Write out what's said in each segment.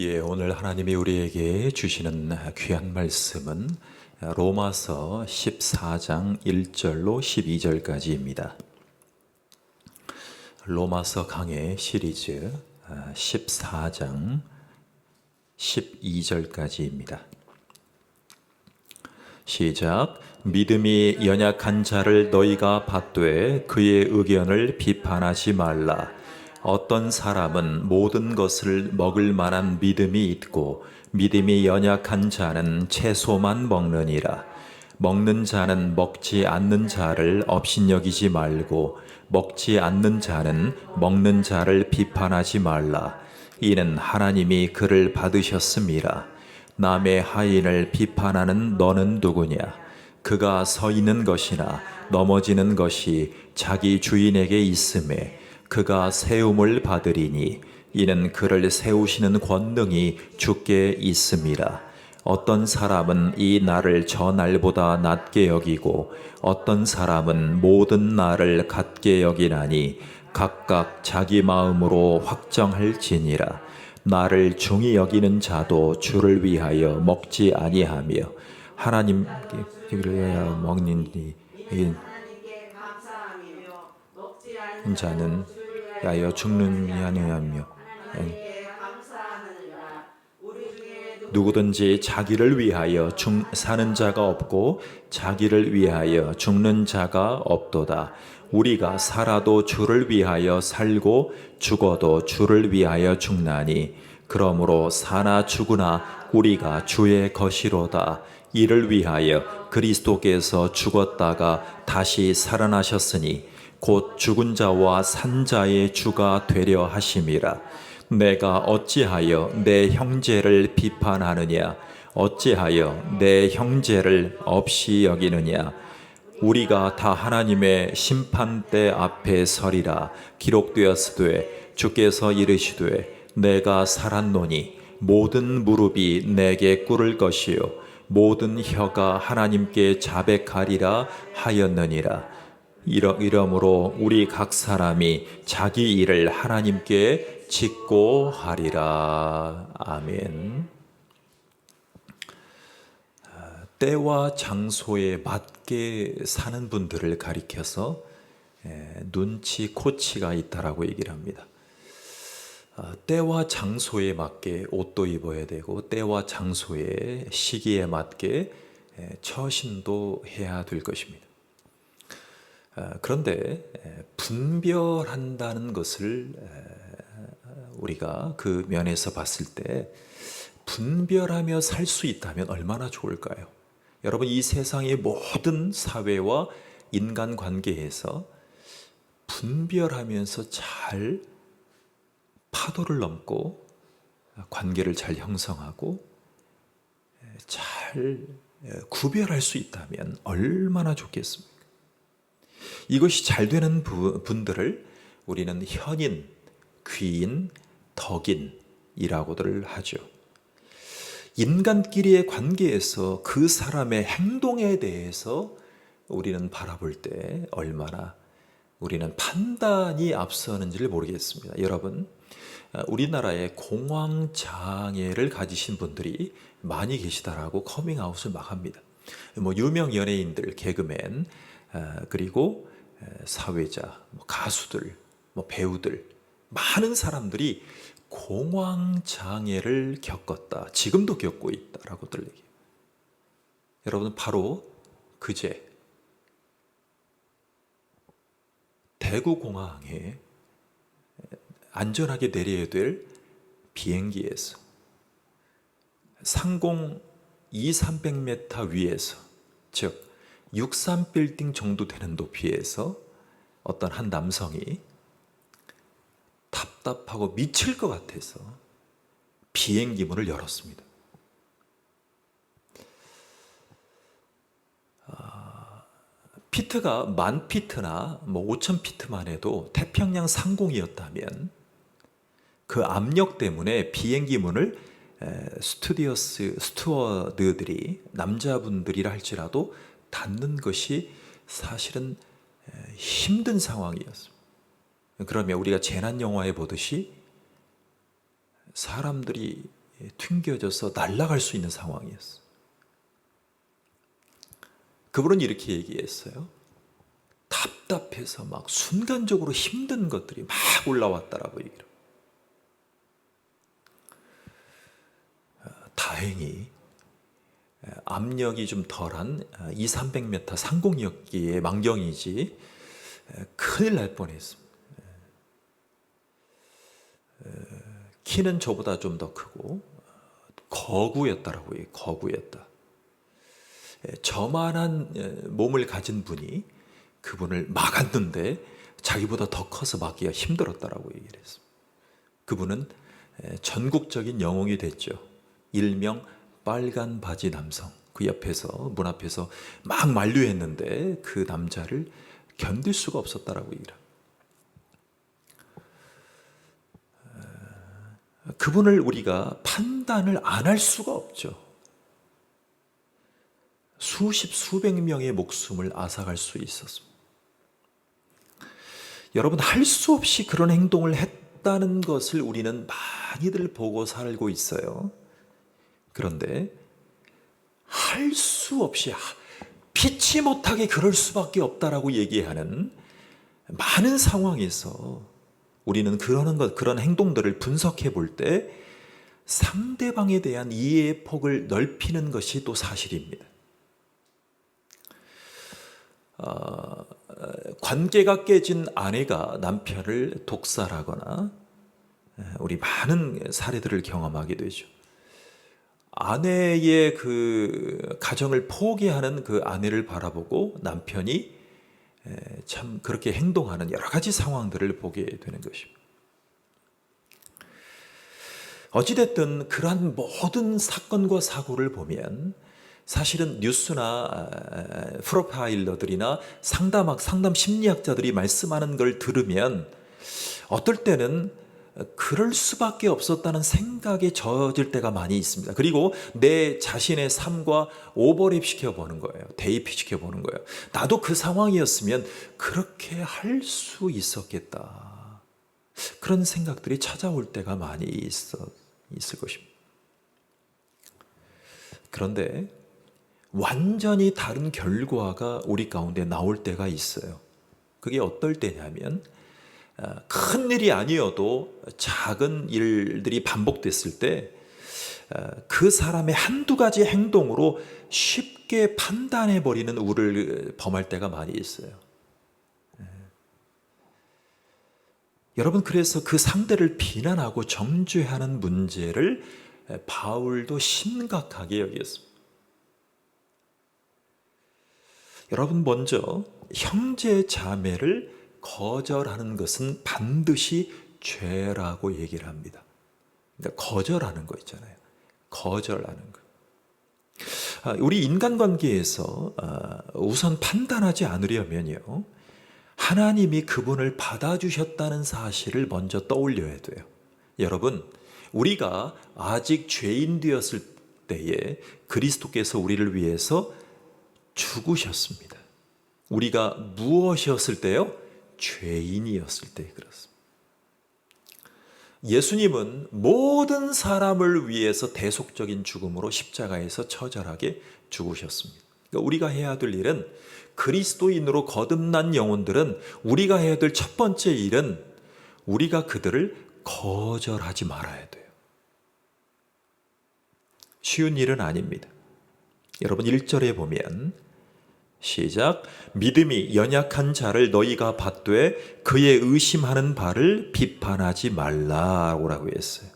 오늘 하나님이 우리에게 주시는 귀한 말씀은 로마서 14장 1절로 12절까지입니다. 로마서 강해 시리즈 14장 12절까지입니다. 시작. 믿음이 연약한 자를 너희가 받되 그의 의견을 비판하지 말라. 어떤 사람은 모든 것을 먹을 만한 믿음이 있고 믿음이 연약한 자는 채소만 먹느니라. 먹는 자는 먹지 않는 자를 업신여기지 말고 먹지 않는 자는 먹는 자를 비판하지 말라. 이는 하나님이 그를 받으셨음이라. 남의 하인을 비판하는 너는 누구냐? 그가 서 있는 것이나 넘어지는 것이 자기 주인에게 있음에 그가 세움을 받으리니 이는 그를 세우시는 권능이 주께 있음이라. 어떤 사람은 이 날을 저 날보다 낮게 여기고 어떤 사람은 모든 날을 같게 여기나니 각각 자기 마음으로 확정할지니라. 나를 중히 여기는 자도 주를 위하여 먹지 아니하며 하나님께 위하여 먹느니 자는 야여 죽는 아니하며 누구든지 자기를 위하여 사는 자가 없고 자기를 위하여 죽는 자가 없도다. 우리가 살아도 주를 위하여 살고 죽어도 주를 위하여 죽나니 그러므로 사나 죽으나 우리가 주의 것이로다. 이를 위하여 그리스도께서 죽었다가 다시 살아나셨으니 곧 죽은 자와 산 자의 주가 되려 하심이라. 내가 어찌하여 내 형제를 비판하느냐? 어찌하여 내 형제를 없이 여기느냐? 우리가 다 하나님의 심판대 앞에 서리라. 기록되었으되 주께서 이르시되 내가 살았노니 모든 무릎이 내게 꿇을 것이요 모든 혀가 하나님께 자백하리라 하였느니라. 이러므로 우리 각 사람이 자기 일을 하나님께 짓고 하리라. 아멘. 때와 장소에 맞게 사는 분들을 가리켜서 눈치, 코치가 있다라고 얘기를 합니다. 때와 장소에 맞게 옷도 입어야 되고 때와 장소에 시기에 맞게 처신도 해야 될 것입니다. 그런데 분별한다는 것을 우리가 그 면에서 봤을 때 분별하며 살 수 있다면 얼마나 좋을까요? 여러분, 이 세상의 모든 사회와 인간관계에서 분별하면서 잘 파도를 넘고 관계를 잘 형성하고 잘 구별할 수 있다면 얼마나 좋겠습니까? 이것이 잘 되는 분들을 우리는 현인, 귀인, 덕인이라고들 하죠. 인간끼리의 관계에서 그 사람의 행동에 대해서 우리는 바라볼 때 얼마나 우리는 판단이 앞서는지를 모르겠습니다. 여러분, 우리나라에 공황장애를 가지신 분들이 많이 계시다라고 커밍아웃을 막 합니다. 유명 연예인들, 개그맨, 그리고 사회자, 가수들, 배우들, 많은 사람들이 공황장애를 겪었다. 지금도 겪고 있다라고들 얘기해요. 여러분, 바로 그제 대구공항에 안전하게 내려야 될 비행기에서 상공 200~300m 위에서, 즉 63빌딩 정도 되는 높이에서 어떤 한 남성이 답답하고 미칠 것 같아서 비행기 문을 열었습니다. 피트가 10,000피트나 5,000피트만 해도 태평양 상공이었다면 그 압력 때문에 비행기 문을 스튜어드들이 남자분들이라 할지라도 닫는 것이 사실은 힘든 상황이었습니다. 그러면 우리가 재난 영화에 보듯이 사람들이 튕겨져서 날아갈 수 있는 상황이었어요. 그분은 이렇게 얘기했어요. 답답해서 막 순간적으로 힘든 것들이 막 올라왔다라고 얘기를. 다행히 압력이 좀 덜한 200-300m 상공이었기에 망정이지 큰일 날 뻔했습니다. 키는 저보다 좀 더 크고 거구였다라고 해요. 거구였다. 저만한 몸을 가진 분이 그분을 막았는데 자기보다 더 커서 막기가 힘들었다라고 얘기를 했습니다. 그분은 전국적인 영웅이 됐죠. 일명 빨간 바지 남성. 그 옆에서 문 앞에서 막 만류했는데 그 남자를 견딜 수가 없었다라고 얘기를 합니다. 그분을 우리가 판단을 안 할 수가 없죠. 수십 수백 명의 목숨을 앗아갈 수 있었습니다. 여러분, 할 수 없이 그런 행동을 했다는 것을 우리는 많이들 보고 살고 있어요. 그런데 할 수 없이 피치 못하게 그럴 수밖에 없다라고 얘기하는 많은 상황에서 우리는 그런 행동들을 분석해 볼 때 상대방에 대한 이해의 폭을 넓히는 것이 또 사실입니다. 관계가 깨진 아내가 남편을 독살하거나 우리 많은 사례들을 경험하게 되죠. 아내의 그 가정을 포기하는 그 아내를 바라보고 남편이 참 그렇게 행동하는 여러 가지 상황들을 보게 되는 것입니다. 어찌됐든 그러한 모든 사건과 사고를 보면 사실은 뉴스나 프로파일러들이나 상담 심리학자들이 말씀하는 걸 들으면 어떨 때는 그럴 수밖에 없었다는 생각에 젖을 때가 많이 있습니다. 그리고 내 자신의 삶과 오버랩 시켜보는 거예요. 대입시켜 보는 거예요. 나도 그 상황이었으면 그렇게 할 수 있었겠다. 그런 생각들이 찾아올 때가 많이 있을 것입니다. 그런데 완전히 다른 결과가 우리 가운데 나올 때가 있어요. 그게 어떨 때냐면 큰 일이 아니어도 작은 일들이 반복됐을 때 그 사람의 한두 가지 행동으로 쉽게 판단해버리는 우를 범할 때가 많이 있어요. 여러분, 그래서 그 상대를 비난하고 정죄하는 문제를 바울도 심각하게 여겼습니다. 여러분, 먼저 형제 자매를 거절하는 것은 반드시 죄라고 얘기를 합니다. 그러니까 거절하는 거 있잖아요. 거절하는 거. 우리 인간관계에서 우선 판단하지 않으려면요, 하나님이 그분을 받아주셨다는 사실을 먼저 떠올려야 돼요. 여러분, 우리가 아직 죄인 되었을 때에 그리스도께서 우리를 위해서 죽으셨습니다. 우리가 무엇이었을 때요? 죄인이었을 때 그렇습니다. 예수님은 모든 사람을 위해서 대속적인 죽음으로 십자가에서 처절하게 죽으셨습니다. 그러니까 우리가 해야 될 일은, 그리스도인으로 거듭난 영혼들은 우리가 해야 될 첫 번째 일은 우리가 그들을 거절하지 말아야 돼요. 쉬운 일은 아닙니다. 여러분, 1절에 보면 시작. 믿음이 연약한 자를 너희가 받되 그의 의심하는 바를 비판하지 말라고 했어요.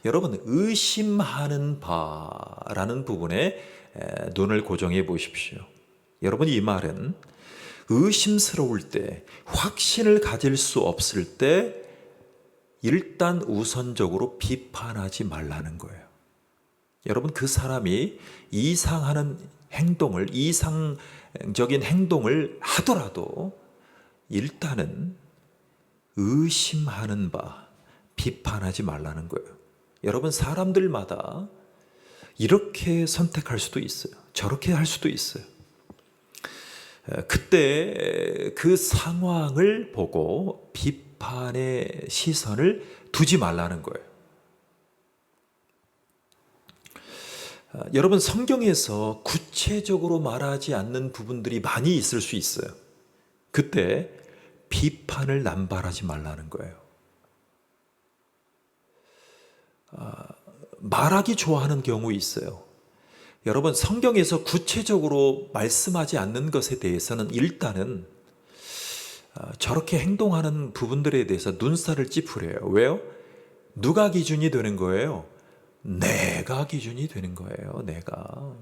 여러분, 의심하는 바라는 부분에 눈을 고정해 보십시오. 여러분, 이 말은 의심스러울 때, 확신을 가질 수 없을 때 일단 우선적으로 비판하지 말라는 거예요. 여러분, 그 사람이 이상적인 행동을 하더라도 일단은 의심하는 바, 비판하지 말라는 거예요. 여러분, 사람들마다 이렇게 선택할 수도 있어요. 저렇게 할 수도 있어요. 그때 그 상황을 보고 비판의 시선을 두지 말라는 거예요. 여러분 성경에서 구체적으로 말하지 않는 부분들이 많이 있을 수 있어요. 그때 비판을 남발하지 말라는 거예요. 말하기 좋아하는 경우 있어요. 여러분 성경에서 구체적으로 말씀하지 않는 것에 대해서는 일단은 저렇게 행동하는 부분들에 대해서 눈살을 찌푸려요. 왜요? 누가 기준이 되는 거예요? 내가 기준이 되는 거예요. 내가.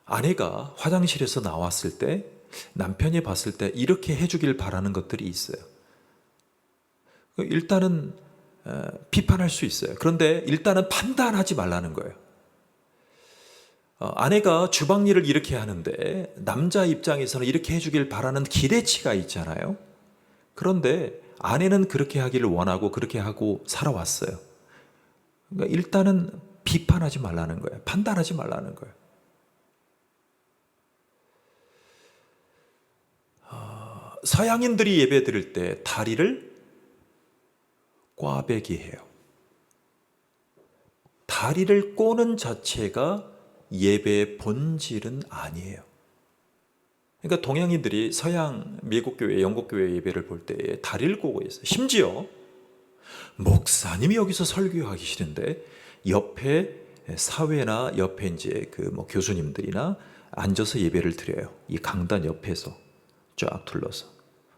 아내가 화장실에서 나왔을 때 남편이 봤을 때 이렇게 해주길 바라는 것들이 있어요. 일단은 비판할 수 있어요. 그런데 일단은 판단하지 말라는 거예요. 아내가 주방 일을 이렇게 하는데 남자 입장에서는 이렇게 해주길 바라는 기대치가 있잖아요. 그런데 아내는 그렇게 하기를 원하고 그렇게 하고 살아왔어요. 그러니까 일단은 비판하지 말라는 거예요. 판단하지 말라는 거예요. 서양인들이 예배 드릴 때 다리를 꽈배기 해요. 다리를 꼬는 자체가 예배의 본질은 아니에요. 그러니까 동양인들이 서양 미국 교회, 영국 교회 예배를 볼 때에 다리를 꼬고 있어요. 심지어 목사님이 여기서 설교하기 싫은데 옆에 사회나 옆에 이제 그 뭐 교수님들이나 앉아서 예배를 드려요. 이 강단 옆에서 쫙 둘러서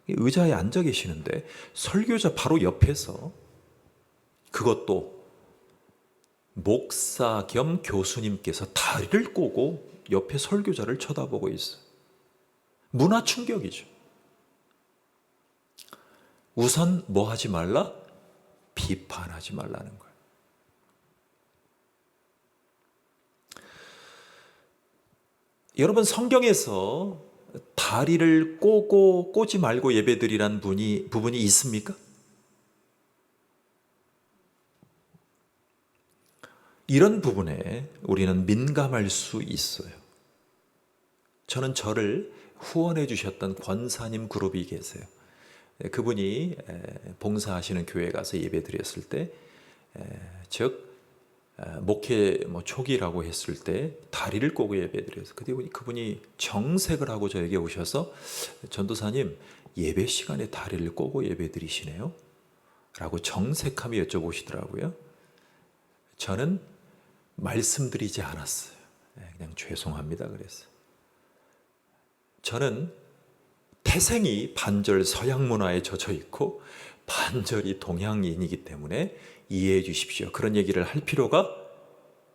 의자에 앉아 계시는데 설교자 바로 옆에서 그것도 목사 겸 교수님께서 다리를 꼬고 옆에 설교자를 쳐다보고 있어요. 문화 충격이죠. 우선 뭐 하지 말라? 비판하지 말라는 거예요. 여러분 성경에서 다리를 꼬고 꼬지 말고 예배드리란 부분이 있습니까? 이런 부분에 우리는 민감할 수 있어요. 저는 저를 후원해 주셨던 권사님 그룹이 계세요. 그분이 봉사하시는 교회에 가서 예배 드렸을 때, 즉 목회 초기라고 했을 때 다리를 꼬고 예배 드렸어요. 그분이 정색을 하고 저에게 오셔서 전도사님 예배 시간에 다리를 꼬고 예배 드리시네요? 라고 정색하며 여쭤보시더라고요. 저는 말씀드리지 않았어요. 그냥 죄송합니다 그랬어요. 저는 태생이 반절 서양 문화에 젖어 있고 반절이 동양인이기 때문에 이해해 주십시오. 그런 얘기를 할 필요가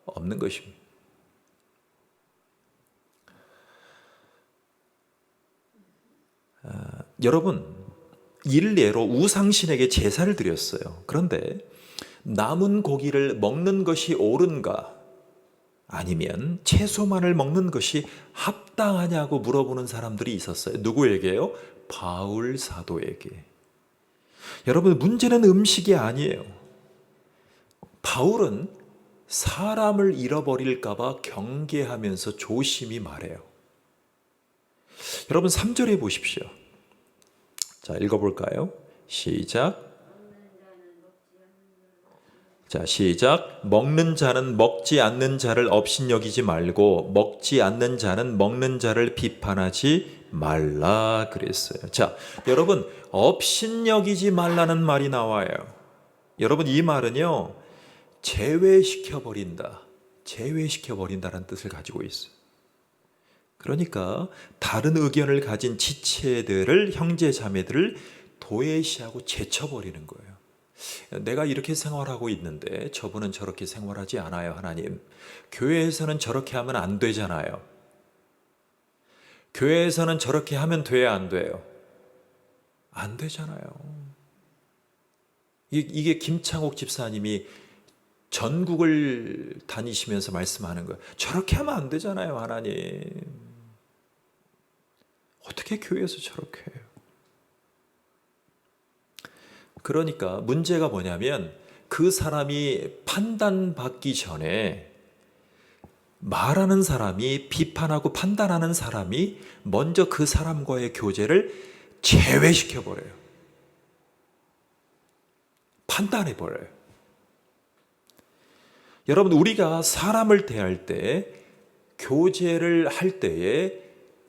없는 것입니다. 여러분, 일례로 우상신에게 제사를 드렸어요. 그런데 남은 고기를 먹는 것이 옳은가? 아니면 채소만을 먹는 것이 합당하냐고 물어보는 사람들이 있었어요. 누구에게요? 바울 사도에게. 여러분, 문제는 음식이 아니에요. 바울은 사람을 잃어버릴까 봐 경계하면서 조심히 말해요. 여러분 3절에 보십시오. 자, 읽어볼까요? 시작. 자, 시작. 먹는 자는 먹지 않는 자를 업신여기지 말고 먹지 않는 자는 먹는 자를 비판하지 말라 그랬어요. 자, 여러분 업신여기지 말라는 말이 나와요. 여러분 이 말은요, 제외시켜버린다라는 뜻을 가지고 있어요. 그러니까 다른 의견을 가진 지체들을, 형제 자매들을 도외시하고 제쳐버리는 거예요. 내가 이렇게 생활하고 있는데 저분은 저렇게 생활하지 않아요. 하나님, 교회에서는 저렇게 하면 안 되잖아요. 교회에서는 저렇게 하면 돼야 안 돼요? 안 되잖아요. 이게 김창옥 집사님이 전국을 다니시면서 말씀하는 거예요. 저렇게 하면 안 되잖아요. 하나님, 어떻게 교회에서 저렇게 해요? 그러니까 문제가 뭐냐면 그 사람이 판단받기 전에 말하는 사람이, 비판하고 판단하는 사람이 먼저 그 사람과의 교제를 제외시켜버려요. 판단해버려요. 여러분, 우리가 사람을 대할 때, 교제를 할 때에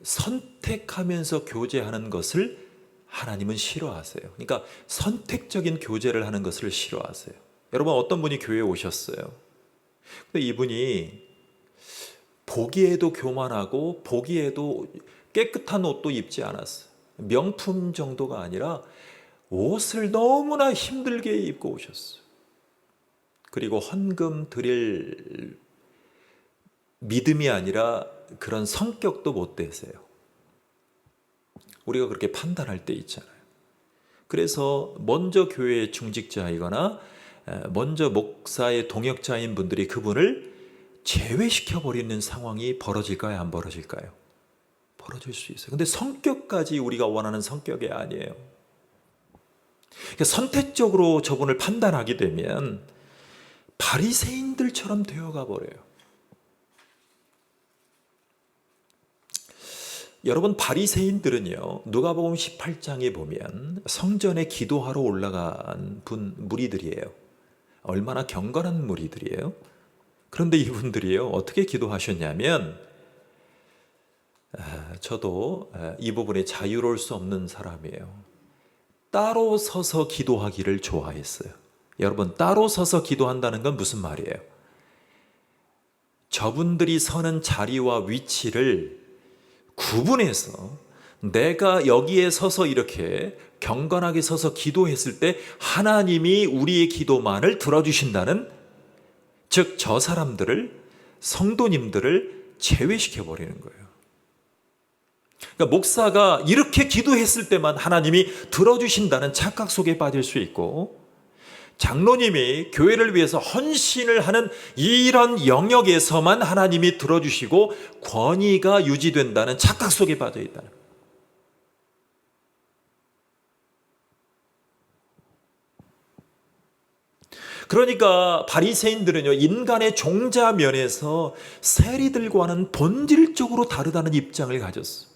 선택하면서 교제하는 것을 하나님은 싫어하세요. 그러니까 선택적인 교제를 하는 것을 싫어하세요. 여러분, 어떤 분이 교회에 오셨어요. 근데 이분이 보기에도 교만하고 보기에도 깨끗한 옷도 입지 않았어요. 명품 정도가 아니라 옷을 너무나 힘들게 입고 오셨어요. 그리고 헌금 드릴 믿음이 아니라 그런 성격도 못 되세요. 우리가 그렇게 판단할 때 있잖아요. 그래서 먼저 교회의 중직자이거나 먼저 목사의 동역자인 분들이 그분을 제외시켜버리는 상황이 벌어질까요? 안 벌어질까요? 벌어질 수 있어요. 근데 성격까지 우리가 원하는 성격이 아니에요. 그러니까 선택적으로 저분을 판단하게 되면 바리새인들처럼 되어가 버려요. 여러분, 바리새인들은요, 누가복음 18장에 보면 성전에 기도하러 올라간 무리들이에요. 얼마나 경건한 무리들이에요. 그런데 이분들이요, 어떻게 기도하셨냐면, 저도 이 부분에 자유로울 수 없는 사람이에요. 따로 서서 기도하기를 좋아했어요. 여러분, 따로 서서 기도한다는 건 무슨 말이에요? 저분들이 서는 자리와 위치를 구분해서 내가 여기에 서서 이렇게 경건하게 서서 기도했을 때 하나님이 우리의 기도만을 들어주신다는, 즉 저 사람들을, 성도님들을 제외시켜버리는 거예요. 그러니까 목사가 이렇게 기도했을 때만 하나님이 들어주신다는 착각 속에 빠질 수 있고, 장로님이 교회를 위해서 헌신을 하는 이런 영역에서만 하나님이 들어주시고 권위가 유지된다는 착각 속에 빠져 있다는 거예요. 그러니까 바리새인들은요, 인간의 종자면에서 세리들과는 본질적으로 다르다는 입장을 가졌어요.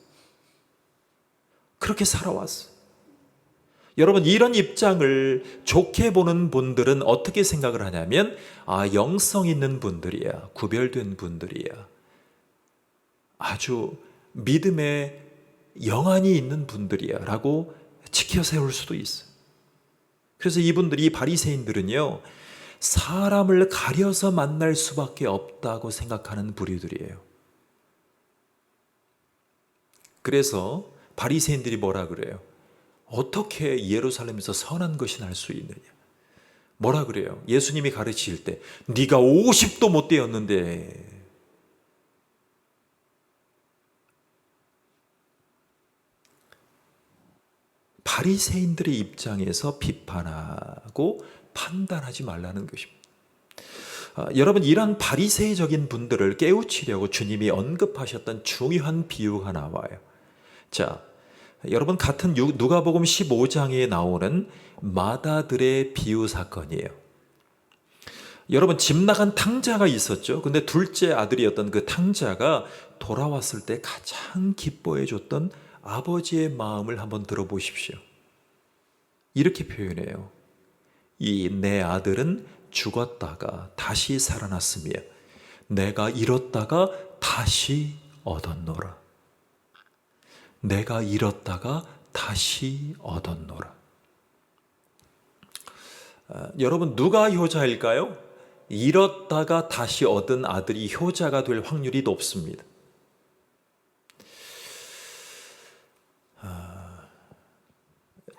그렇게 살아왔어요. 여러분, 이런 입장을 좋게 보는 분들은 어떻게 생각을 하냐면, 영성 있는 분들이야, 구별된 분들이야, 아주 믿음의 영안이 있는 분들이야 라고 치켜 세울 수도 있어요. 그래서 이분들이, 이 바리새인들은요, 사람을 가려서 만날 수밖에 없다고 생각하는 부류들이에요. 그래서 바리새인들이 뭐라 그래요? 어떻게 예루살렘에서 선한 것이 날 수 있느냐? 뭐라 그래요? 예수님이 가르치실 때 네가 50도 못 되었는데, 바리새인들의 입장에서 비판하고 판단하지 말라는 것입니다. 여러분, 이런 바리새적인 분들을 깨우치려고 주님이 언급하셨던 중요한 비유가 나와요. 자, 여러분, 같은 누가복음 15장에 나오는 마다들의 비유 사건이에요. 여러분, 집 나간 탕자가 있었죠. 근데 둘째 아들이었던 그 탕자가 돌아왔을 때 가장 기뻐해 줬던 아버지의 마음을 한번 들어보십시오. 이렇게 표현해요. 이 내 아들은 죽었다가 다시 살아났으며 내가 잃었다가 다시 얻었노라. 내가 잃었다가 다시 얻었노라. 여러분, 누가 효자일까요? 잃었다가 다시 얻은 아들이 효자가 될 확률이 높습니다.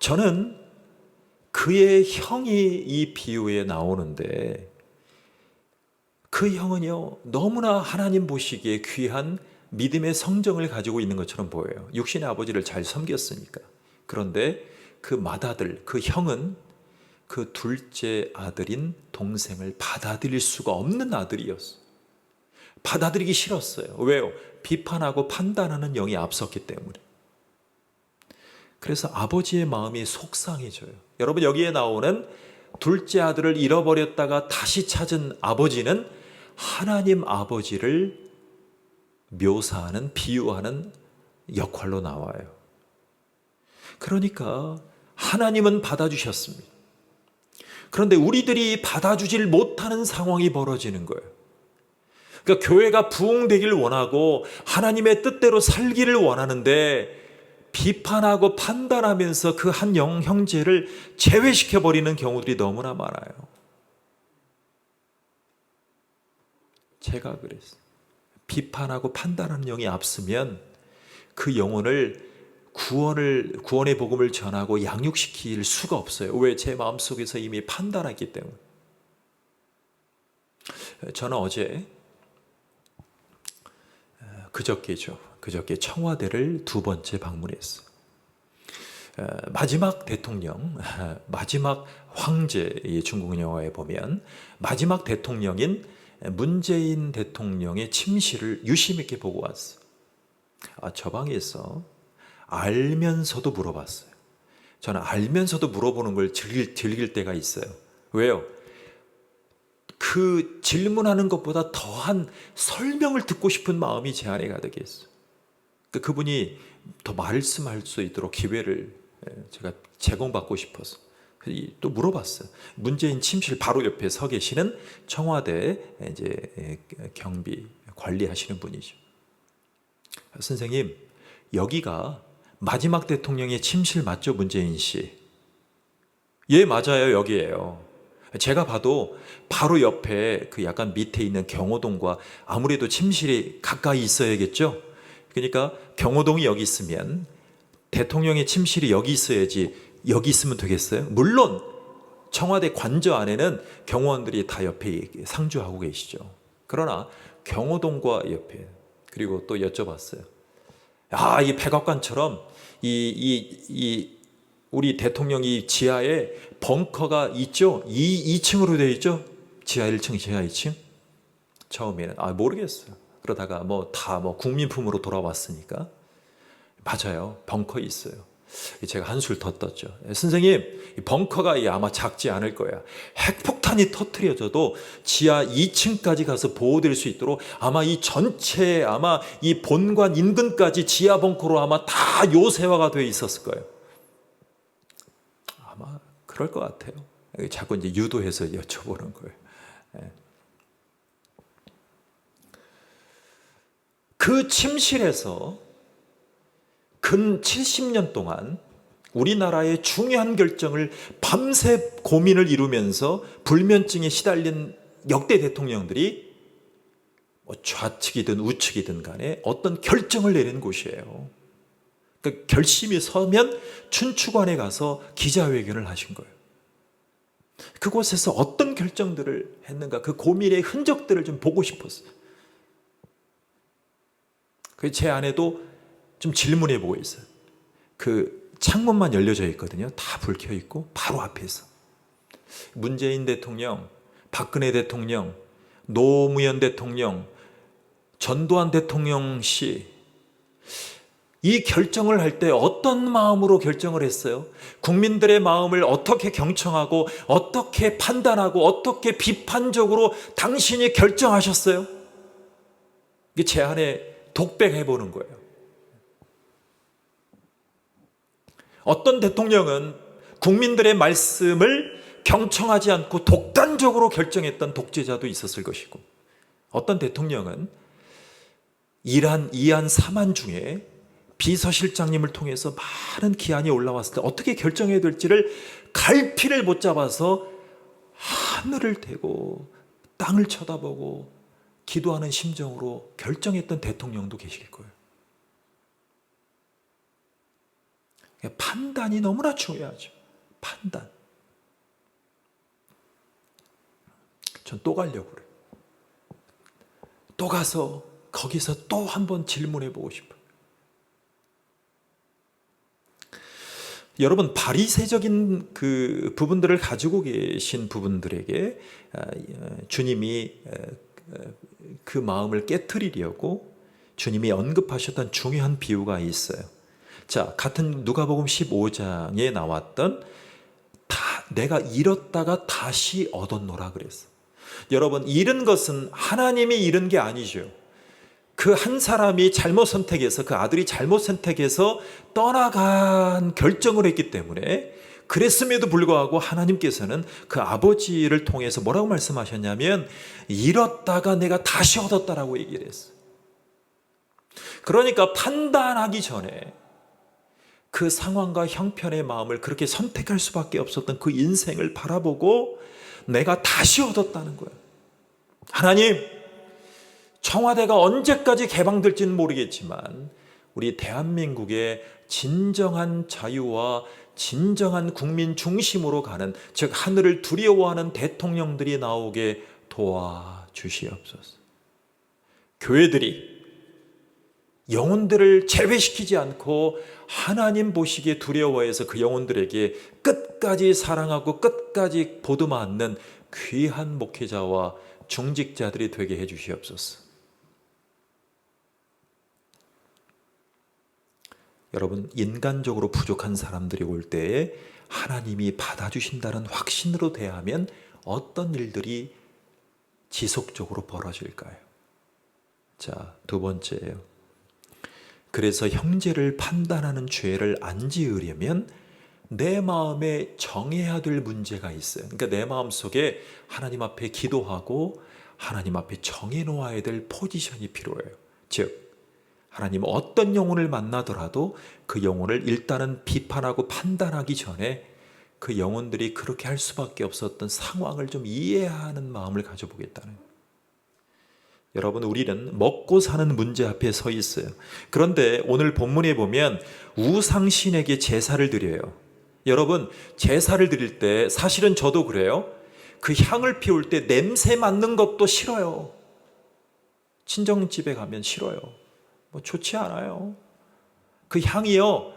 저는 그의 형이 이 비유에 나오는데, 그 형은요, 너무나 하나님 보시기에 귀한 믿음의 성정을 가지고 있는 것처럼 보여요. 육신의 아버지를 잘 섬겼으니까. 그런데 그 맏아들, 그 형은 그 둘째 아들인 동생을 받아들일 수가 없는 아들이었어요. 받아들이기 싫었어요. 왜요? 비판하고 판단하는 영이 앞섰기 때문에. 그래서 아버지의 마음이 속상해져요. 여러분, 여기에 나오는 둘째 아들을 잃어버렸다가 다시 찾은 아버지는 하나님 아버지를 묘사하는, 비유하는 역할로 나와요. 그러니까 하나님은 받아주셨습니다. 그런데 우리들이 받아주질 못하는 상황이 벌어지는 거예요. 그러니까 교회가 부흥되기를 원하고 하나님의 뜻대로 살기를 원하는데 비판하고 판단하면서 그 한 형제를 제외시켜버리는 경우들이 너무나 많아요. 제가 그랬어요. 비판하고 판단하는 영이 앞서면 그 영혼을 구원의 복음을 전하고 양육시킬 수가 없어요. 왜? 제 마음속에서 이미 판단했기 때문에. 저는 어제 그저께 청와대를 2번째 방문했어요. 마지막 대통령, 마지막 황제, 중국 영화에 보면 마지막 대통령인 문재인 대통령의 침실을 유심 있게 보고 왔어요. 저 방에서 알면서도 물어봤어요. 저는 알면서도 물어보는 걸 즐길 때가 있어요. 왜요? 그 질문하는 것보다 더한 설명을 듣고 싶은 마음이 제 안에 가득했어요. 그분이 더 말씀할 수 있도록 기회를 제가 제공받고 싶어서 또 물어봤어요. 문재인 침실 바로 옆에 서 계시는 청와대 이제 경비 관리하시는 분이죠. 선생님, 여기가 마지막 대통령의 침실 맞죠, 문재인 씨? 예, 맞아요, 여기예요. 제가 봐도 바로 옆에 그 약간 밑에 있는 경호동과 아무래도 침실이 가까이 있어야겠죠? 그러니까 경호동이 여기 있으면 대통령의 침실이 여기 있어야지 여기 있으면 되겠어요? 물론 청와대 관저 안에는 경호원들이 다 옆에 상주하고 계시죠. 그러나 경호동과 옆에, 그리고 또 여쭤봤어요. 이 백악관처럼 우리 대통령이 지하에 벙커가 있죠? 2층으로 되어 있죠? 지하 1층, 지하 2층? 처음에는 모르겠어요. 그러다가 다 국민품으로 돌아왔으니까 맞아요. 벙커 있어요. 제가 한술 더 떴죠. 선생님, 벙커가 아마 작지 않을 거야. 핵폭탄이 터뜨려져도 지하 2층까지 가서 보호될 수 있도록 아마 이 전체 이 본관 인근까지 지하 벙커로 아마 다 요새화가 되어 있었을 거예요. 아마 그럴 것 같아요. 자꾸 이제 유도해서 여쭤보는 거예요. 그 침실에서 근 70년 동안 우리나라의 중요한 결정을 밤새 고민을 이루면서 불면증에 시달린 역대 대통령들이 좌측이든 우측이든 간에 어떤 결정을 내리는 곳이에요. 그러니까 결심이 서면 춘추관에 가서 기자회견을 하신 거예요. 그곳에서 어떤 결정들을 했는가, 그 고민의 흔적들을 좀 보고 싶었어요. 제 안에도 좀 질문해 보고 있어요. 그 창문만 열려져 있거든요. 다 불 켜 있고 바로 앞에서 문재인 대통령, 박근혜 대통령, 노무현 대통령, 전두환 대통령 씨, 이 결정을 할 때 어떤 마음으로 결정을 했어요? 국민들의 마음을 어떻게 경청하고 어떻게 판단하고 어떻게 비판적으로 당신이 결정하셨어요? 이게 제 안에 독백해 보는 거예요. 어떤 대통령은 국민들의 말씀을 경청하지 않고 독단적으로 결정했던 독재자도 있었을 것이고, 어떤 대통령은 이안, 삼안 중에 비서실장님을 통해서 많은 기한이 올라왔을 때 어떻게 결정해야 될지를 갈피를 못 잡아서 하늘을 대고 땅을 쳐다보고 기도하는 심정으로 결정했던 대통령도 계실 거예요. 판단이 너무나 중요하죠. 판단. 전 또 가려고 그래요. 또 가서 거기서 또 한번 질문해 보고 싶어요. 여러분, 바리새적인 그 부분들을 가지고 계신 부분들에게 주님이 그 마음을 깨트리려고 주님이 언급하셨던 중요한 비유가 있어요. 자, 같은 누가복음 15장에 나왔던 내가 잃었다가 다시 얻었노라 그랬어. 여러분, 잃은 것은 하나님이 잃은 게 아니죠. 그 한 사람이 잘못 선택해서, 그 아들이 잘못 선택해서 떠나간 결정을 했기 때문에 그랬음에도 불구하고 하나님께서는 그 아버지를 통해서 뭐라고 말씀하셨냐면 잃었다가 내가 다시 얻었다라고 얘기를 했어요. 그러니까 판단하기 전에 그 상황과 형편의 마음을 그렇게 선택할 수밖에 없었던 그 인생을 바라보고 내가 다시 얻었다는 거예요. 하나님, 청와대가 언제까지 개방될지는 모르겠지만 우리 대한민국의 진정한 자유와 진정한 국민 중심으로 가는, 즉 하늘을 두려워하는 대통령들이 나오게 도와주시옵소서. 교회들이 영혼들을 제외시키지 않고 하나님 보시기에 두려워해서 그 영혼들에게 끝까지 사랑하고 끝까지 보듬어 안는 귀한 목회자와 중직자들이 되게 해 주시옵소서. 여러분, 인간적으로 부족한 사람들이 올 때에 하나님이 받아주신다는 확신으로 대하면 어떤 일들이 지속적으로 벌어질까요? 자, 두 번째예요. 그래서 형제를 판단하는 죄를 안 지으려면 내 마음에 정해야 될 문제가 있어요. 그러니까 내 마음속에 하나님 앞에 기도하고 하나님 앞에 정해놓아야 될 포지션이 필요해요. 즉 하나님 어떤 영혼을 만나더라도 그 영혼을 일단은 비판하고 판단하기 전에 그 영혼들이 그렇게 할 수밖에 없었던 상황을 좀 이해하는 마음을 가져보겠다는 거예요. 여러분, 우리는 먹고 사는 문제 앞에 서 있어요. 그런데 오늘 본문에 보면 우상신에게 제사를 드려요. 여러분, 제사를 드릴 때 사실은 저도 그래요. 그 향을 피울 때 냄새 맡는 것도 싫어요. 친정집에 가면 싫어요. 뭐 좋지 않아요. 그 향이요,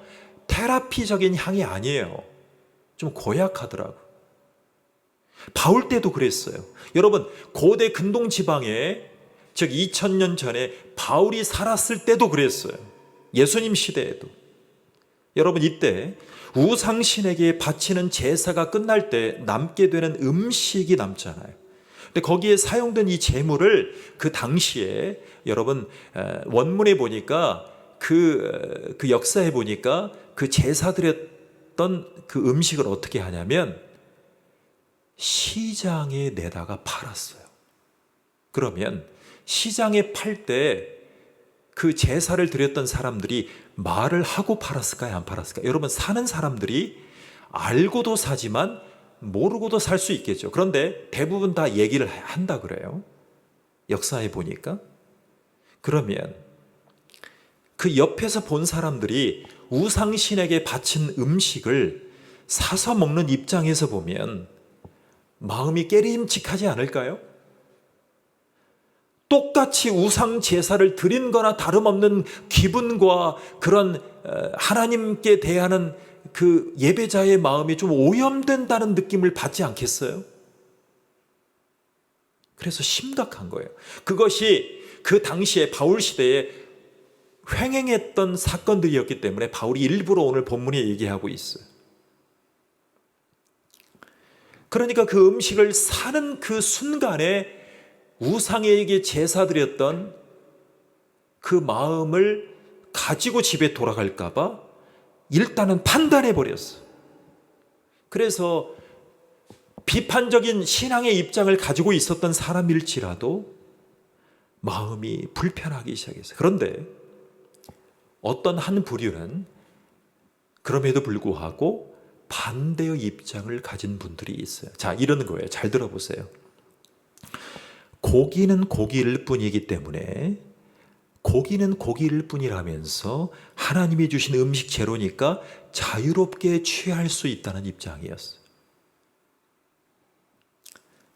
테라피적인 향이 아니에요. 좀 고약하더라고. 바울 때도 그랬어요. 여러분, 고대 근동 지방에, 즉 2000년 전에 바울이 살았을 때도 그랬어요. 예수님 시대에도. 여러분, 이때 우상신에게 바치는 제사가 끝날 때 남게 되는 음식이 남잖아요. 근데 거기에 사용된 이 제물을 그 당시에 여러분 원문에 보니까 그 역사에 보니까 그 제사 드렸던 그 음식을 어떻게 하냐면 시장에 내다가 팔았어요. 그러면 시장에 팔 때 그 제사를 드렸던 사람들이 말을 하고 팔았을까요? 안 팔았을까요? 여러분, 사는 사람들이 알고도 사지만 모르고도 살 수 있겠죠. 그런데 대부분 다 얘기를 한다 그래요. 역사에 보니까. 그러면 그 옆에서 본 사람들이 우상신에게 바친 음식을 사서 먹는 입장에서 보면 마음이 깨림칙하지 않을까요? 똑같이 우상 제사를 드린 거나 다름없는 기분과 그런 하나님께 대하는 그 예배자의 마음이 좀 오염된다는 느낌을 받지 않겠어요? 그래서 심각한 거예요. 그것이 그 당시에 바울 시대에 횡행했던 사건들이었기 때문에 바울이 일부러 오늘 본문에 얘기하고 있어요. 그러니까 그 음식을 사는 그 순간에 우상에게 제사드렸던 그 마음을 가지고 집에 돌아갈까 봐 일단은 판단해 버렸어. 그래서 비판적인 신앙의 입장을 가지고 있었던 사람일지라도 마음이 불편하기 시작했어요. 그런데 어떤 한 부류는 그럼에도 불구하고 반대의 입장을 가진 분들이 있어요. 자, 이러는 거예요. 잘 들어보세요. 고기는 고기일 뿐이기 때문에 고기는 고기일 뿐이라면서 하나님이 주신 음식 재료니까 자유롭게 취할 수 있다는 입장이었어요.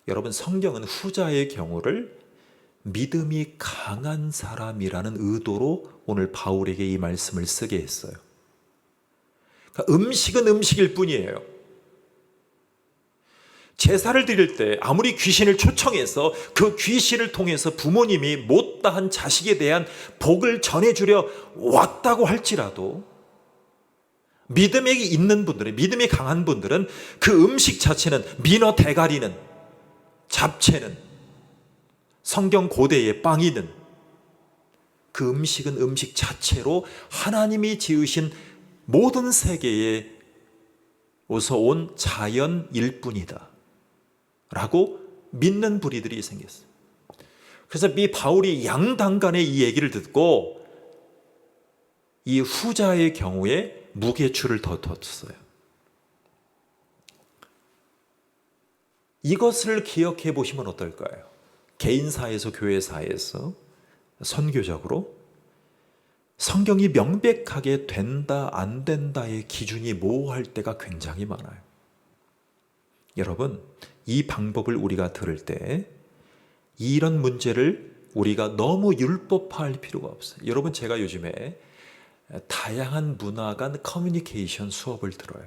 여러분, 성경은 후자의 경우를 믿음이 강한 사람이라는 의도로 오늘 바울에게 이 말씀을 쓰게 했어요. 그러니까 음식은 음식일 뿐이에요. 제사를 드릴 때 아무리 귀신을 초청해서 그 귀신을 통해서 부모님이 못다한 자식에 대한 복을 전해주려 왔다고 할지라도 믿음이 있는 분들은, 믿음이 강한 분들은 그 음식 자체는, 민어 대가리는, 잡채는, 성경 고대의 빵이는 그 음식은 음식 자체로 하나님이 지으신 모든 세계의 온 자연일 뿐이다 라고 믿는 부리들이 생겼어요. 그래서 이 바울이 양단간의 이 얘기를 듣고 이 후자의 경우에 무게추를 더 뒀어요. 이것을 기억해 보시면 어떨까요? 개인사에서 교회사에서 선교적으로 성경이 명백하게 된다 안 된다의 기준이 모호할 때가 굉장히 많아요. 여러분, 이 방법을 우리가 들을 때 이런 문제를 우리가 너무 율법화할 필요가 없어요. 여러분, 제가 요즘에 다양한 문화 간 커뮤니케이션 수업을 들어요.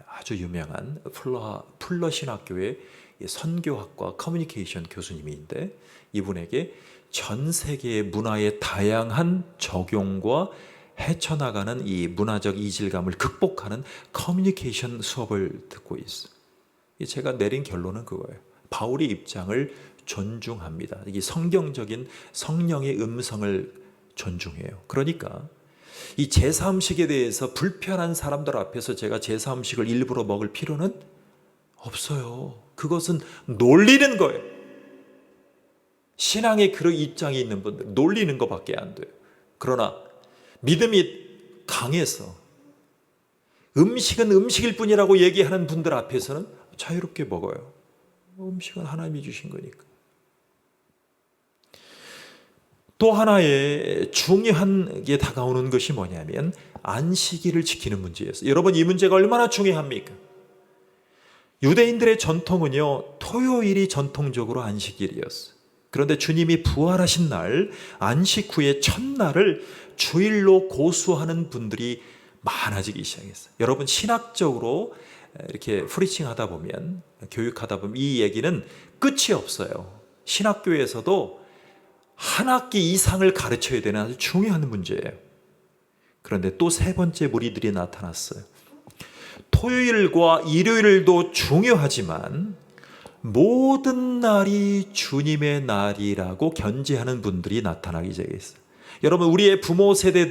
아주 유명한 풀러 신학교의 선교학과 커뮤니케이션 교수님인데, 이분에게 전 세계의 문화의 다양한 적용과 헤쳐나가는 이 문화적 이질감을 극복하는 커뮤니케이션 수업을 듣고 있어요. 제가 내린 결론은 그거예요. 바울의 입장을 존중합니다. 이게 성경적인 성령의 음성을 존중해요. 그러니까 이 제사 음식에 대해서 불편한 사람들 앞에서 제가 제사 음식을 일부러 먹을 필요는 없어요. 그것은 놀리는 거예요. 신앙의 그런 입장이 있는 분들 놀리는 것밖에 안 돼요. 그러나 믿음이 강해서 음식은 음식일 뿐이라고 얘기하는 분들 앞에서는 자유롭게 먹어요. 음식은 하나님이 주신 거니까. 또 하나의 중요한 게 다가오는 것이 뭐냐면 안식일을 지키는 문제였어요. 여러분, 이 문제가 얼마나 중요합니까? 유대인들의 전통은요, 토요일이 전통적으로 안식일이었어요. 그런데 주님이 부활하신 날, 안식 후의 첫날을 주일로 고수하는 분들이 많아지기 시작했어요. 여러분, 신학적으로 이렇게 프리칭 하다 보면, 교육하다 보면 이 얘기는 끝이 없어요. 신학교에서도 한 학기 이상을 가르쳐야 되는 아주 중요한 문제예요. 그런데 또 세 번째 무리들이 나타났어요. 토요일과 일요일도 중요하지만 모든 날이 주님의 날이라고 견지하는 분들이 나타나기 시작했어요. 여러분, 우리의 부모 세대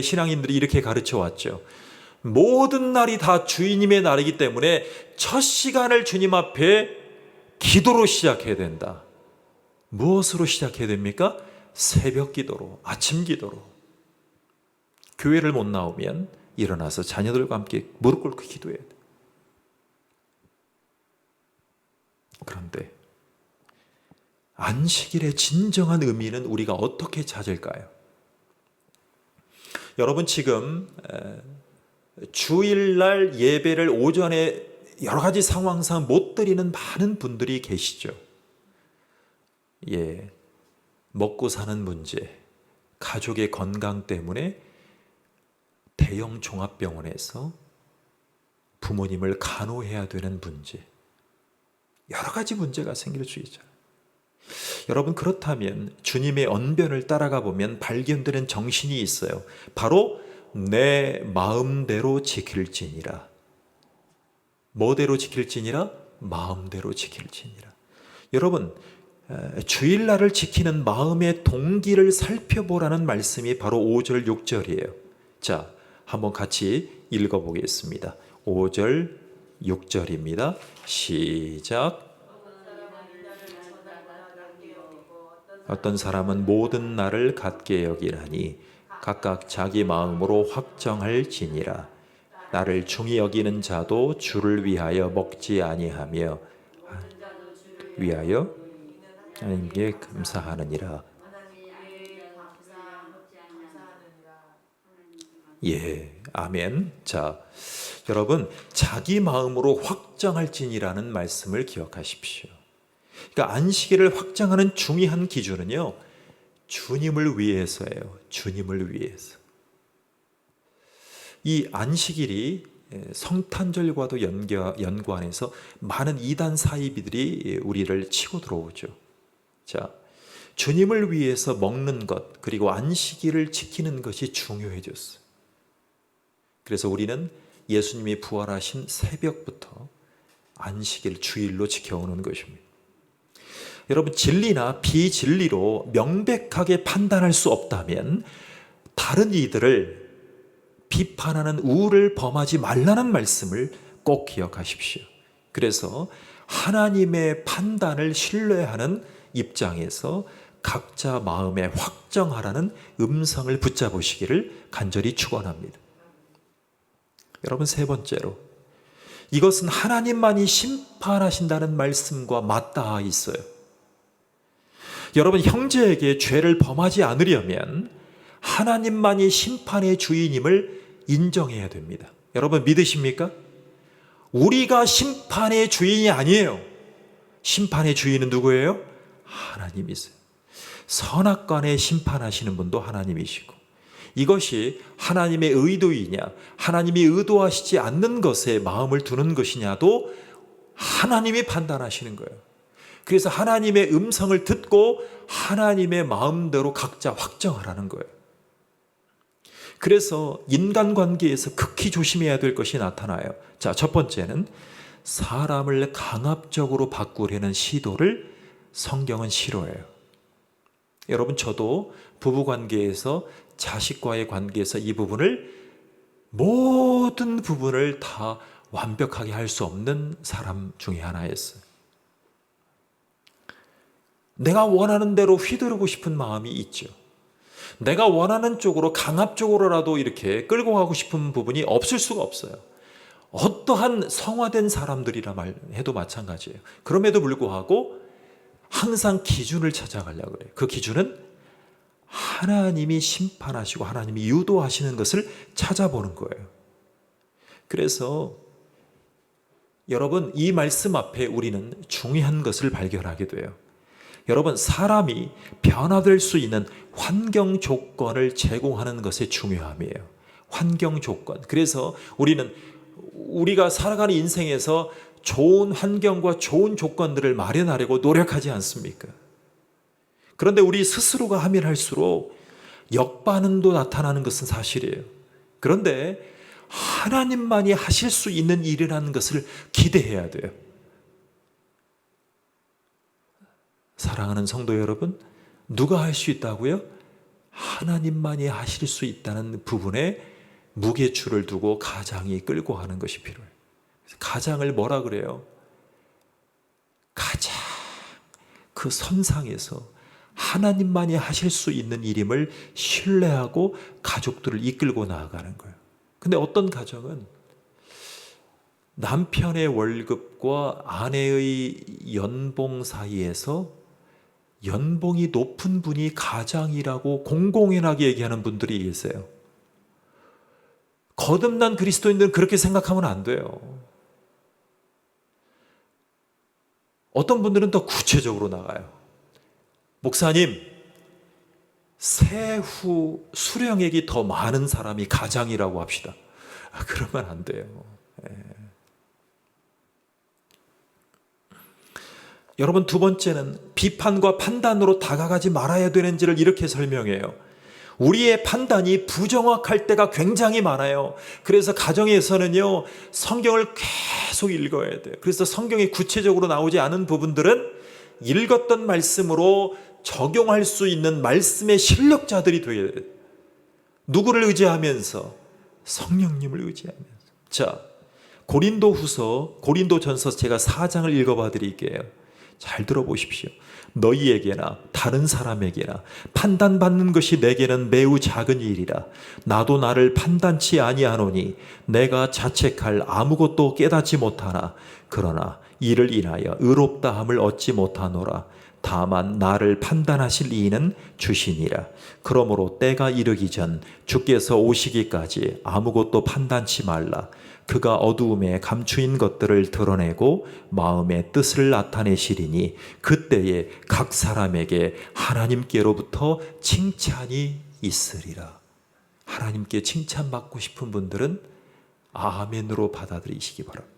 신앙인들이 이렇게 가르쳐 왔죠. 모든 날이 다 주님의 날이기 때문에 첫 시간을 주님 앞에 기도로 시작해야 된다. 무엇으로 시작해야 됩니까? 새벽 기도로, 아침 기도로. 교회를 못 나오면 일어나서 자녀들과 함께 무릎 꿇고 기도해야 돼. 그런데 안식일의 진정한 의미는 우리가 어떻게 찾을까요? 여러분, 지금 주일날 예배를 오전에 여러 가지 상황상 못 드리는 많은 분들이 계시죠. 먹고 사는 문제, 가족의 건강 때문에 대형 종합병원에서 부모님을 간호해야 되는 문제, 여러 가지 문제가 생길 수 있잖아요. 여러분, 그렇다면 주님의 언변을 따라가 보면 발견되는 정신이 있어요. 바로 내 마음대로 지킬지니라. 뭐대로 지킬지니라? 마음대로 지킬지니라. 여러분, 주일날을 지키는 마음의 동기를 살펴보라는 말씀이 바로 5절, 6절이에요. 자, 한번 같이 읽어보겠습니다. 5절, 6절입니다. 시작. 어떤 사람은 모든 날을 갖게 여기나니 각각 자기 마음으로 확정할지니라. 나를 중히 여기는 자도 주를 위하여 먹지 아니하며 위하여 하나님께 감사하느니라. 아멘. 자, 여러분, 자기 마음으로 확정할지니라는 말씀을 기억하십시오. 그러니까 안식일을 확정하는 중요한 기준은요, 주님을 위해서예요. 주님을 위해서. 이 안식일이 성탄절과도 연관해서 많은 이단 사이비들이 우리를 치고 들어오죠. 자, 주님을 위해서 먹는 것, 그리고 안식일을 지키는 것이 중요해졌어요. 그래서 우리는 예수님이 부활하신 새벽부터 안식일, 주일로 지켜오는 것입니다. 여러분, 진리나 비진리로 명백하게 판단할 수 없다면 다른 이들을 비판하는 우를 범하지 말라는 말씀을 꼭 기억하십시오. 그래서 하나님의 판단을 신뢰하는 입장에서 각자 마음에 확정하라는 음성을 붙잡으시기를 간절히 축원합니다. 여러분, 세 번째로, 이것은 하나님만이 심판하신다는 말씀과 맞닿아 있어요. 여러분, 형제에게 죄를 범하지 않으려면 하나님만이 심판의 주인임을 인정해야 됩니다. 여러분, 믿으십니까? 우리가 심판의 주인이 아니에요. 심판의 주인은 누구예요? 하나님이세요. 선악간에 심판하시는 분도 하나님이시고, 이것이 하나님의 의도이냐, 하나님이 의도하시지 않는 것에 마음을 두는 것이냐도 하나님이 판단하시는 거예요. 그래서 하나님의 음성을 듣고 하나님의 마음대로 각자 확정하라는 거예요. 그래서 인간관계에서 극히 조심해야 될 것이 나타나요. 자, 첫 번째는 사람을 강압적으로 바꾸려는 시도를 성경은 싫어해요. 여러분, 저도 부부관계에서, 자식과의 관계에서 이 부분을, 모든 부분을 다 완벽하게 할 수 없는 사람 중에 하나였어요. 내가 원하는 대로 휘두르고 싶은 마음이 있죠. 내가 원하는 쪽으로 강압적으로라도 이렇게 끌고 가고 싶은 부분이 없을 수가 없어요. 어떠한 성화된 사람들이라 해도 마찬가지예요. 그럼에도 불구하고 항상 기준을 찾아가려고 그래요. 그 기준은 하나님이 심판하시고 하나님이 유도하시는 것을 찾아보는 거예요. 그래서 여러분, 이 말씀 앞에 우리는 중요한 것을 발견하게 돼요. 여러분, 사람이 변화될 수 있는 환경 조건을 제공하는 것의 중요함이에요. 환경 조건. 그래서 우리가 살아가는 인생에서 좋은 환경과 좋은 조건들을 마련하려고 노력하지 않습니까? 그런데 우리 스스로가 하면 할수록 역반응도 나타나는 것은 사실이에요. 그런데 하나님만이 하실 수 있는 일이라는 것을 기대해야 돼요. 사랑하는 성도 여러분, 누가 할 수 있다고요? 하나님만이 하실 수 있다는 부분에 무게추를 두고 가장이 끌고 가는 것이 필요해요. 가장을 뭐라 그래요? 가장 그 선상에서 하나님만이 하실 수 있는 일임을 신뢰하고 가족들을 이끌고 나아가는 거예요. 근데 어떤 가정은 남편의 월급과 아내의 연봉 사이에서 연봉이 높은 분이 가장이라고 공공연하게 얘기하는 분들이 계세요. 거듭난 그리스도인들은 그렇게 생각하면 안 돼요. 어떤 분들은 더 구체적으로 나가요. 목사님, 세후 수령액이 더 많은 사람이 가장이라고 합시다. 그러면 안 돼요. 여러분, 두 번째는 비판과 판단으로 다가가지 말아야 되는지를 이렇게 설명해요. 우리의 판단이 부정확할 때가 굉장히 많아요. 그래서 가정에서는요, 성경을 계속 읽어야 돼요. 그래서 성경이 구체적으로 나오지 않은 부분들은 읽었던 말씀으로 적용할 수 있는 말씀의 실력자들이 되어야 돼요. 누구를 의지하면서? 성령님을 의지하면서. 자, 고린도전서 제가 4장을 읽어봐 드릴게요. 잘 들어보십시오. 너희에게나 다른 사람에게나 판단받는 것이 내게는 매우 작은 일이라. 나도 나를 판단치 아니하노니 내가 자책할 아무것도 깨닫지 못하나 그러나 이를 인하여 의롭다함을 얻지 못하노라. 다만 나를 판단하실 이는 주시니라. 그러므로 때가 이르기 전 주께서 오시기까지 아무것도 판단치 말라. 그가 어두움에 감추인 것들을 드러내고 마음의 뜻을 나타내시리니 그때에 각 사람에게 하나님께로부터 칭찬이 있으리라. 하나님께 칭찬받고 싶은 분들은 아멘으로 받아들이시기 바랍니다.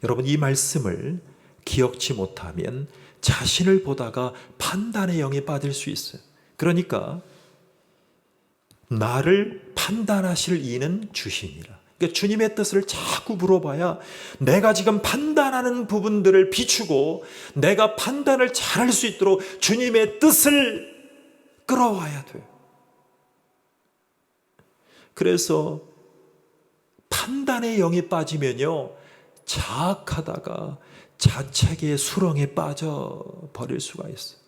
여러분, 이 말씀을 기억지 못하면 자신을 보다가 판단의 영에 빠질 수 있어요. 그러니까 나를 판단하실 이는 주시니라. 그러니까 주님의 뜻을 자꾸 물어봐야 내가 지금 판단하는 부분들을 비추고 내가 판단을 잘할 수 있도록 주님의 뜻을 끌어와야 돼요. 그래서 판단의 영에 빠지면요, 자학하다가 자책의 수렁에 빠져버릴 수가 있어요.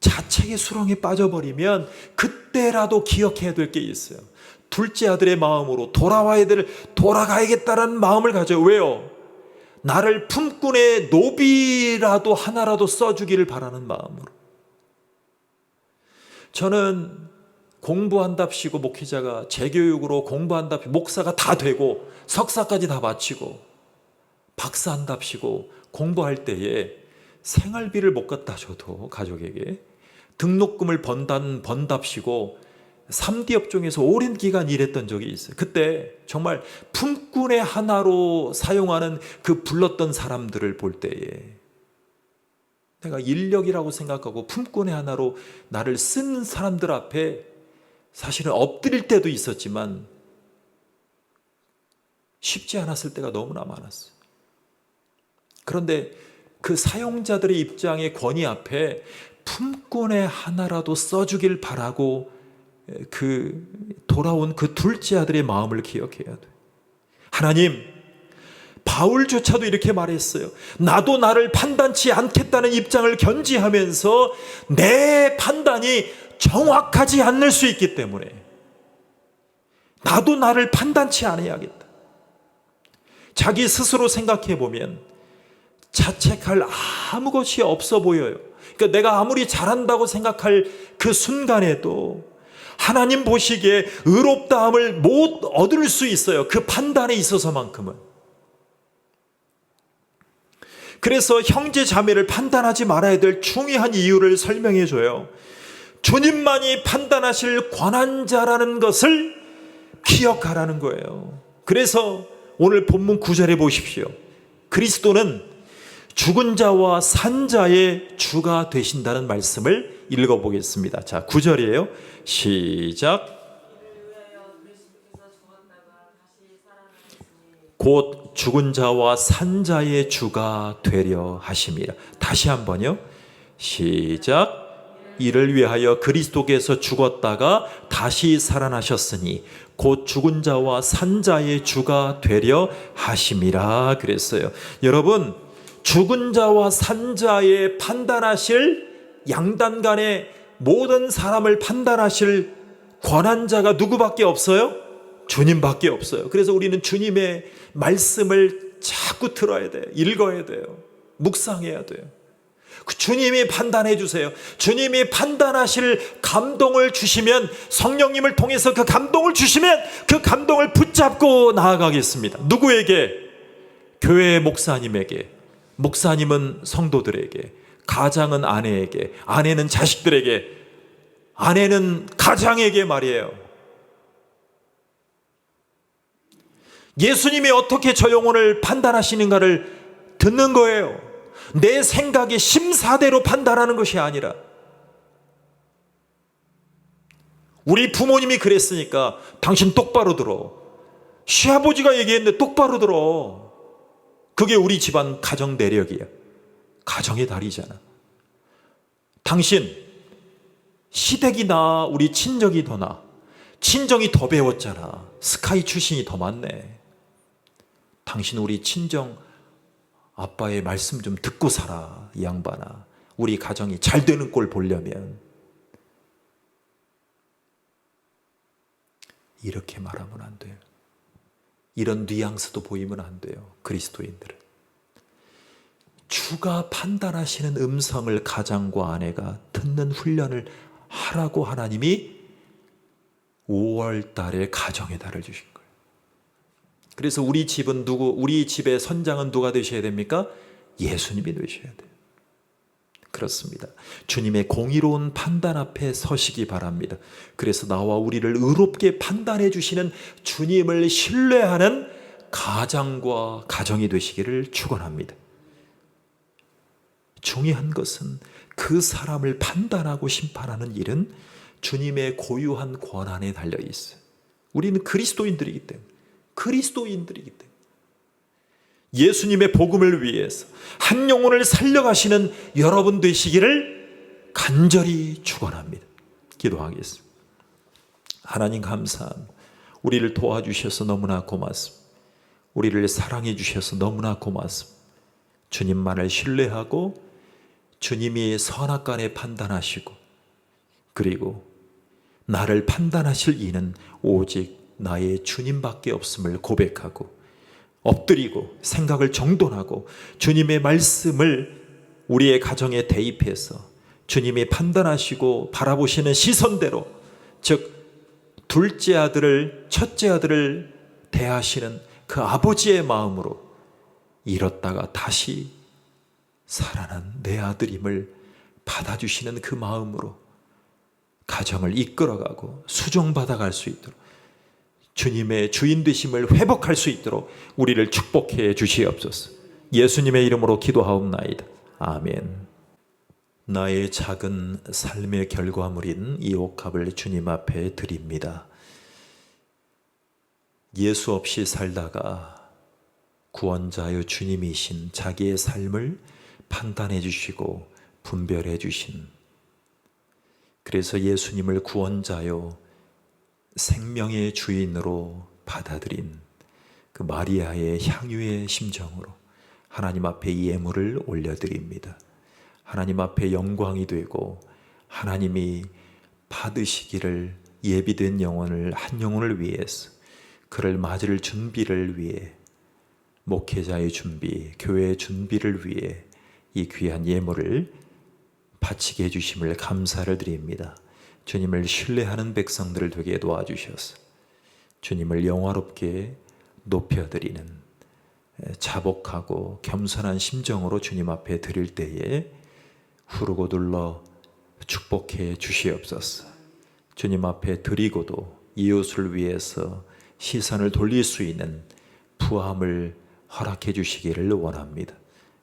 자책의 수렁에 빠져버리면 그때라도 기억해야 될 게 있어요. 둘째 아들의 마음으로 돌아가야겠다는 마음을 가져요. 왜요? 나를 품꾼의 노비라도 하나라도 써주기를 바라는 마음으로. 저는 공부한답시고 목회자가 재교육으로 공부한답시고 목사가 다 되고 석사까지 다 마치고 박사한답시고 공부할 때에 생활비를 못 갖다 줘도 가족에게 등록금을 번답시고 3D 업종에서 오랜 기간 일했던 적이 있어요. 그때 정말 품꾼의 하나로 사용하는 그 불렀던 사람들을 볼 때에 내가 인력이라고 생각하고 품꾼의 하나로 나를 쓴 사람들 앞에 사실은 엎드릴 때도 있었지만 쉽지 않았을 때가 너무나 많았어요. 그런데 그 사용자들의 입장의 권위 앞에 품꾼의 하나라도 써주길 바라고 돌아온 그 둘째 아들의 마음을 기억해야 돼요. 하나님, 바울조차도 이렇게 말했어요. 나도 나를 판단치 않겠다는 입장을 견지하면서 내 판단이 정확하지 않을 수 있기 때문에 나도 나를 판단치 않아야겠다. 자기 스스로 생각해 보면 자책할 아무 것이 없어 보여요. 그러니까 내가 아무리 잘한다고 생각할 그 순간에도 하나님 보시기에 의롭다함을 못 얻을 수 있어요. 그 판단에 있어서만큼은. 그래서 형제 자매를 판단하지 말아야 될 중요한 이유를 설명해 줘요. 주님만이 판단하실 권한자라는 것을 기억하라는 거예요. 그래서 오늘 본문 9절에 보십시오. 그리스도는 죽은 자와 산 자의 주가 되신다는 말씀을 읽어보겠습니다. 자, 9절이에요. 시작. 곧 죽은 자와 산 자의 주가 되려 하심이라. 다시 한번요. 시작. 이를 위하여 그리스도께서 죽었다가 다시 살아나셨으니 곧 죽은 자와 산 자의 주가 되려 하심이라 그랬어요. 여러분, 죽은 자와 산 자의 판단하실 양단 간의 모든 사람을 판단하실 권한자가 누구밖에 없어요? 주님밖에 없어요. 그래서 우리는 주님의 말씀을 자꾸 들어야 돼요. 읽어야 돼요. 묵상해야 돼요. 주님이 판단해 주세요. 주님이 판단하실 감동을 주시면, 성령님을 통해서 그 감동을 주시면 그 감동을 붙잡고 나아가겠습니다. 누구에게? 교회 목사님에게, 목사님은 성도들에게, 가장은 아내에게, 아내는 자식들에게, 아내는 가장에게 말이에요. 예수님이 어떻게 저 영혼을 판단하시는가를 듣는 거예요. 내 생각의 심사대로 판단하는 것이 아니라. 우리 부모님이 그랬으니까 당신 똑바로 들어. 시아버지가 얘기했는데 똑바로 들어. 그게 우리 집안 가정 내력이야. 가정의 달이잖아. 당신 시댁이 나, 우리 친정이 더 나. 친정이 더 배웠잖아. 스카이 출신이 더 많네. 당신 우리 친정 아빠의 말씀 좀 듣고 살아, 이 양반아. 우리 가정이 잘 되는 꼴 보려면. 이렇게 말하면 안 돼요. 이런 뉘앙스도 보이면 안 돼요. 그리스도인들은. 주가 판단하시는 음성을 가장과 아내가 듣는 훈련을 하라고 하나님이 5월 달에 가정의 달을 주신 거예요. 그래서 우리 집은 우리 집의 선장은 누가 되셔야 됩니까? 예수님이 되셔야 돼요. 그렇습니다. 주님의 공의로운 판단 앞에 서시기 바랍니다. 그래서 나와 우리를 의롭게 판단해 주시는 주님을 신뢰하는 가장과 가정이 되시기를 축원합니다. 중요한 것은 그 사람을 판단하고 심판하는 일은 주님의 고유한 권한에 달려 있어요. 우리는 그리스도인들이기 때문에. 예수님의 복음을 위해서 한 영혼을 살려가시는 여러분 되시기를 간절히 축원합니다. 기도하겠습니다. 하나님 감사합니다. 우리를 도와주셔서 너무나 고맙습니다. 우리를 사랑해 주셔서 너무나 고맙습니다. 주님만을 신뢰하고 주님이 선악간에 판단하시고, 그리고 나를 판단하실 이는 오직 나의 주님밖에 없음을 고백하고 엎드리고 생각을 정돈하고 주님의 말씀을 우리의 가정에 대입해서 주님이 판단하시고 바라보시는 시선대로, 즉 둘째 아들을 첫째 아들을 대하시는 그 아버지의 마음으로 잃었다가 다시 살아난 내 아들임을 받아주시는 그 마음으로 가정을 이끌어가고 수종받아갈 수 있도록, 주님의 주인 되심을 회복할 수 있도록 우리를 축복해 주시옵소서. 예수님의 이름으로 기도하옵나이다. 아멘. 나의 작은 삶의 결과물인 이 옥합을 주님 앞에 드립니다. 예수 없이 살다가 구원자여 주님이신 자기의 삶을 판단해 주시고 분별해 주신, 그래서 예수님을 구원자요 생명의 주인으로 받아들인 그 마리아의 향유의 심정으로 하나님 앞에 이 예물을 올려드립니다. 하나님 앞에 영광이 되고 하나님이 받으시기를 예비된 영혼을, 한 영혼을 위해서 그를 맞을 준비를 위해, 목회자의 준비, 교회의 준비를 위해 이 귀한 예물을 바치게 해주심을 감사를 드립니다. 주님을 신뢰하는 백성들을 되게 도와주셔서 주님을 영화롭게 높여드리는 자복하고 겸손한 심정으로 주님 앞에 드릴 때에 후르고 둘러 축복해 주시옵소서. 주님 앞에 드리고도 이웃을 위해서 시선을 돌릴 수 있는 부함을 허락해 주시기를 원합니다.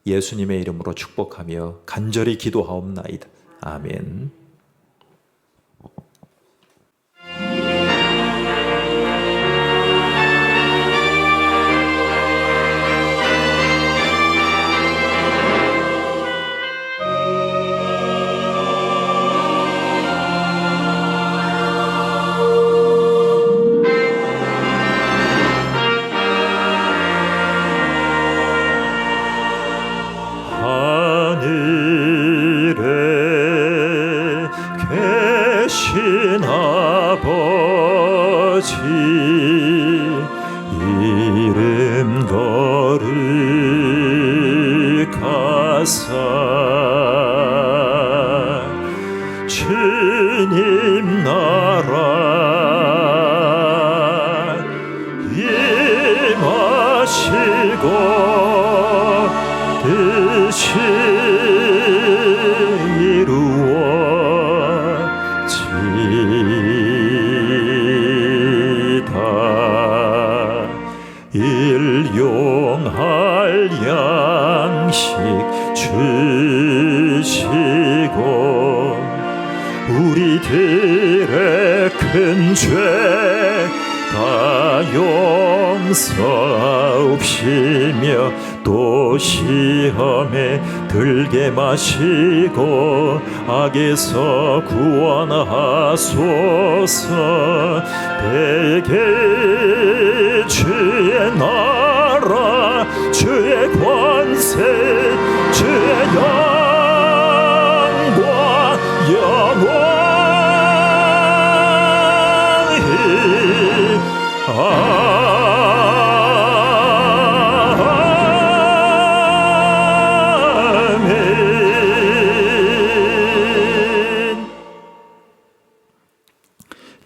예수님의 이름으로 축복하며 간절히 기도하옵나이다. 아멘. 계신 아버지 이름 거룩하사 주님 나라 임하시고 뜻이 일용할 양식 주시고 우리들의 큰 죄 다 용서하옵시며 또 시험에 들게 마시고 악에서 구원하소서. 대개 주의 나라 주의 권세 주의 영광 영원히 아멘.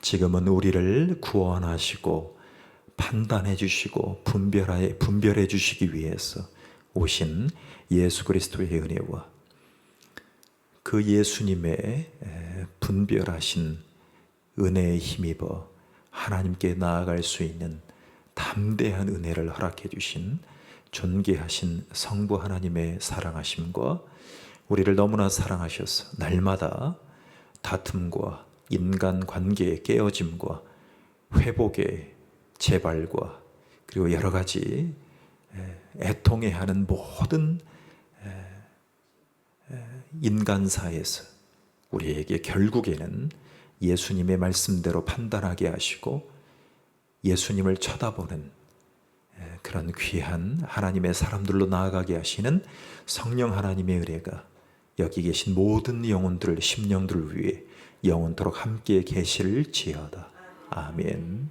지금은 우리를 구원하시고 판단해 주시고 분별해 주시기 위해서 오신 예수 그리스도의 은혜와 그 예수님의 분별하신 은혜에 힘입어 하나님께 나아갈 수 있는 담대한 은혜를 허락해 주신 존귀하신 성부 하나님의 사랑하심과 우리를 너무나 사랑하셔서 날마다 다툼과 인간 관계의 깨어짐과 회복의 재발과 그리고 여러 가지 애통해하는 모든 인간사에서 우리에게 결국에는 예수님의 말씀대로 판단하게 하시고 예수님을 쳐다보는 그런 귀한 하나님의 사람들로 나아가게 하시는 성령 하나님의 은혜가 여기 계신 모든 영혼들, 심령들을 위해 영원토록 함께 계실지어다. 아멘.